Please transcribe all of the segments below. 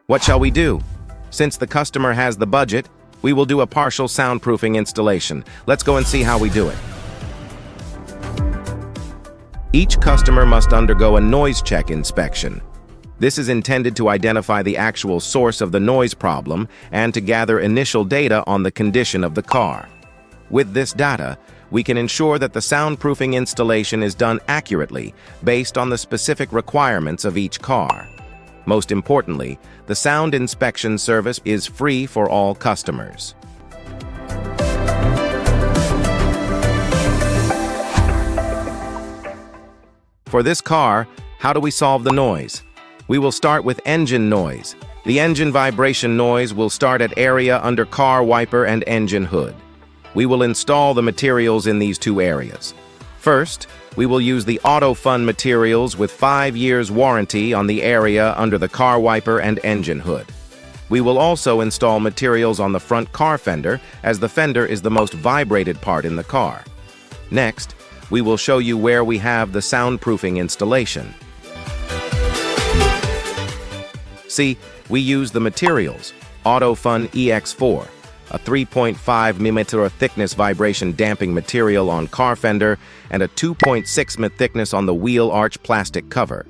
What shall we do? Since the customer has the budget, we will do a partial soundproofing installation. Let's go and see how we do it. Each customer must undergo a noise check inspection. This is intended to identify the actual source of the noise problem and to gather initial data on the condition of the car. With this data, we can ensure that the soundproofing installation is done accurately based on the specific requirements of each car. Most importantly, the sound inspection service is free for all customers. For this car, how do we solve the noise? We will start with engine noise. The engine vibration noise will start at area under car wiper and engine hood. We will install the materials in these two areas. First, we will use the AutoFun materials with 5 years warranty on the area under the car wiper and engine hood. We will also install materials on the front car fender, as the fender is the most vibrated part in the car. Next, we will show you where we have the soundproofing installation. See, we use the materials, AutoFun EX4, a 3.5 mm thickness vibration damping material on car fender and a 2.6 mm thickness on the wheel arch plastic cover.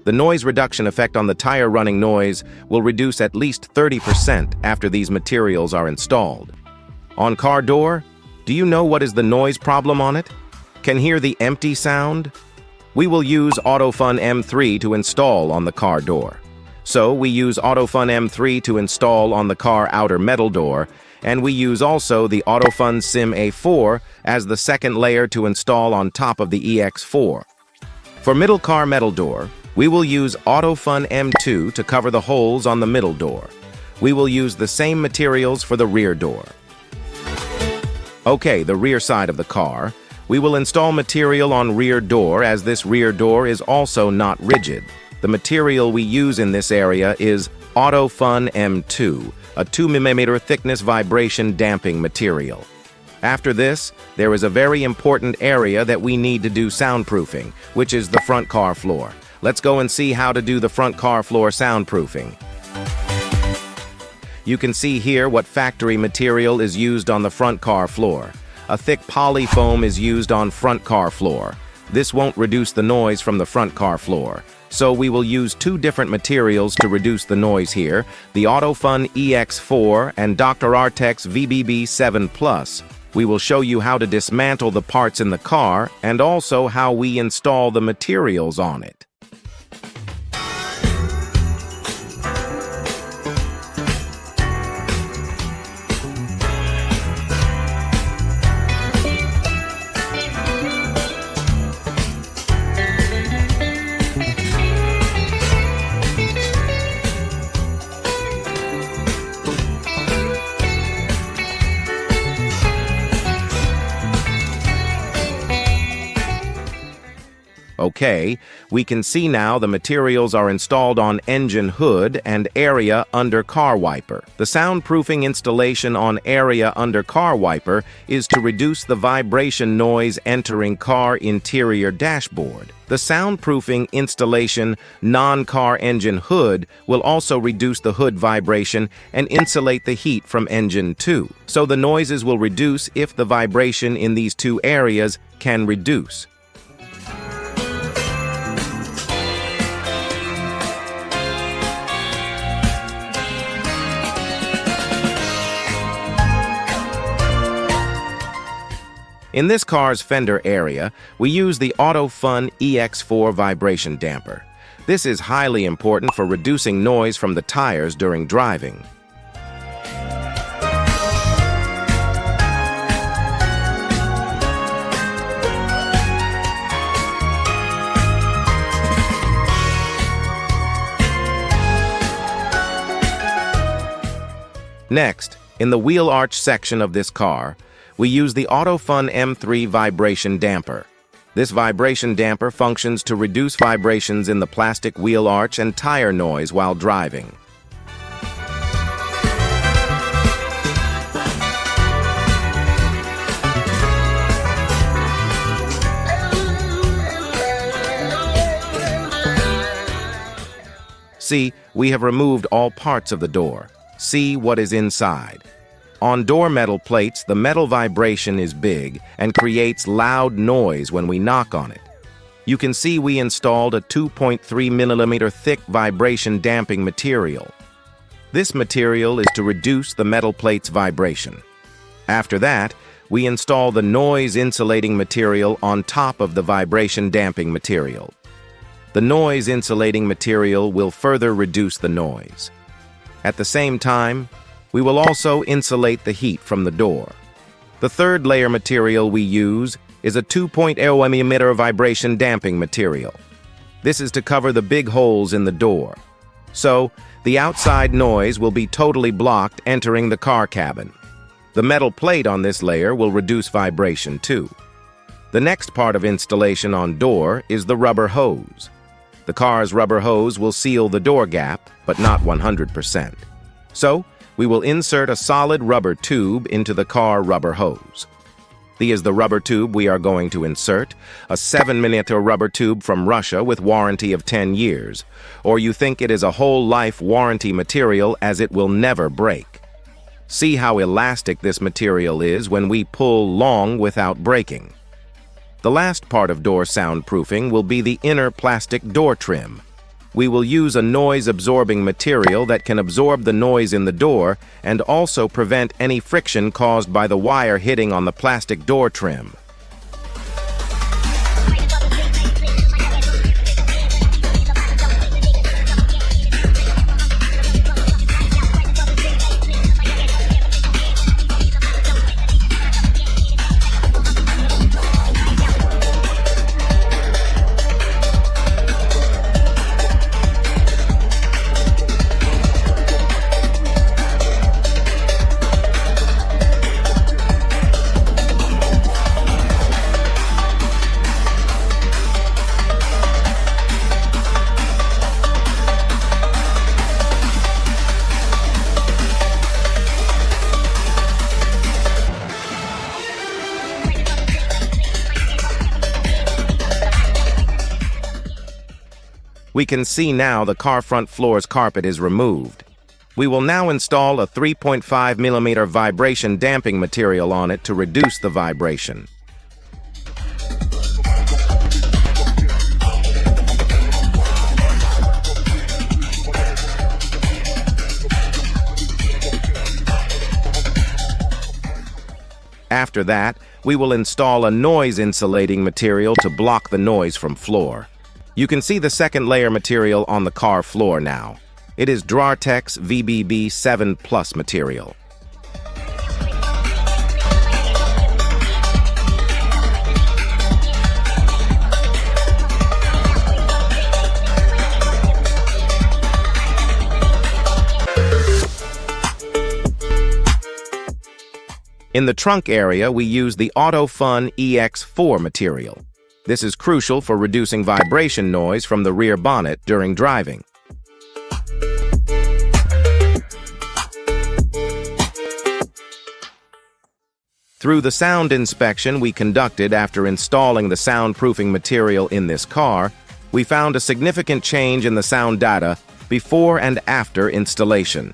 The noise reduction effect on the tire running noise will reduce at least 30% after these materials are installed. On car door, do you know what is the noise problem on it? Can hear the empty sound? We will use AutoFun M3 to install on the car door. So we use AutoFun M3 to install on the car outer metal door, and we use also the AutoFun Sim A4 as the second layer to install on top of the EX4. For middle car metal door, we will use AutoFun M2 to cover the holes on the middle door. We will use the same materials for the rear door. Okay, the rear side of the car. We will install material on rear door, as this rear door is also not rigid. The material we use in this area is AutoFun M2, a 2 mm thickness vibration damping material. After this, there is a very important area that we need to do soundproofing, which is the front car floor. Let's go and see how to do the front car floor soundproofing. You can see here what factory material is used on the front car floor. A thick poly foam is used on front car floor. This won't reduce the noise from the front car floor. So we will use two different materials to reduce the noise here, the AutoFun EX4 and Dr. Artek's VBB7+. We will show you how to dismantle the parts in the car and also how we install the materials on it. Okay, we can see now the materials are installed on engine hood and area under car wiper. The soundproofing installation on area under car wiper is to reduce the vibration noise entering car interior dashboard. The soundproofing installation non-car engine hood will also reduce the hood vibration and insulate the heat from engine 2. So the noises will reduce if the vibration in these two areas can reduce. In this car's fender area, we use the AutoFun EX4 vibration damper. This is highly important for reducing noise from the tires during driving. Next, in the wheel arch section of this car, we use the AutoFun M3 vibration damper. This vibration damper functions to reduce vibrations in the plastic wheel arch and tire noise while driving. See, we have removed all parts of the door. See what is inside. On door metal plates, the metal vibration is big and creates loud noise when we knock on it. You can see we installed a 2.3mm thick vibration damping material. This material is to reduce the metal plate's vibration. After that, we install the noise insulating material on top of the vibration damping material. The noise insulating material will further reduce the noise. At the same time, we will also insulate the heat from the door. The third layer material we use is a 2.0mm vibration damping material. This is to cover the big holes in the door. So, the outside noise will be totally blocked entering the car cabin. The metal plate on this layer will reduce vibration too. The next part of installation on door is the rubber hose. The car's rubber hose will seal the door gap, but not 100%. So, we will insert a solid rubber tube into the car rubber hose. This is the rubber tube we are going to insert, a 7mm rubber tube from Russia with warranty of 10 years, or you think it is a whole life warranty material as it will never break. See how elastic this material is when we pull long without breaking. The last part of door soundproofing will be the inner plastic door trim. We will use a noise-absorbing material that can absorb the noise in the door and also prevent any friction caused by the wire hitting on the plastic door trim. We can see now the car front floor's carpet is removed. We will now install a 3.5mm vibration damping material on it to reduce the vibration. After that, we will install a noise insulating material to block the noise from floor. You can see the second layer material on the car floor now. It is Drartex VBB 7 Plus material. In the trunk area, we use the AutoFun EX4 material. This is crucial for reducing vibration noise from the rear bonnet during driving. Through the sound inspection we conducted after installing the soundproofing material in this car, we found a significant change in the sound data before and after installation.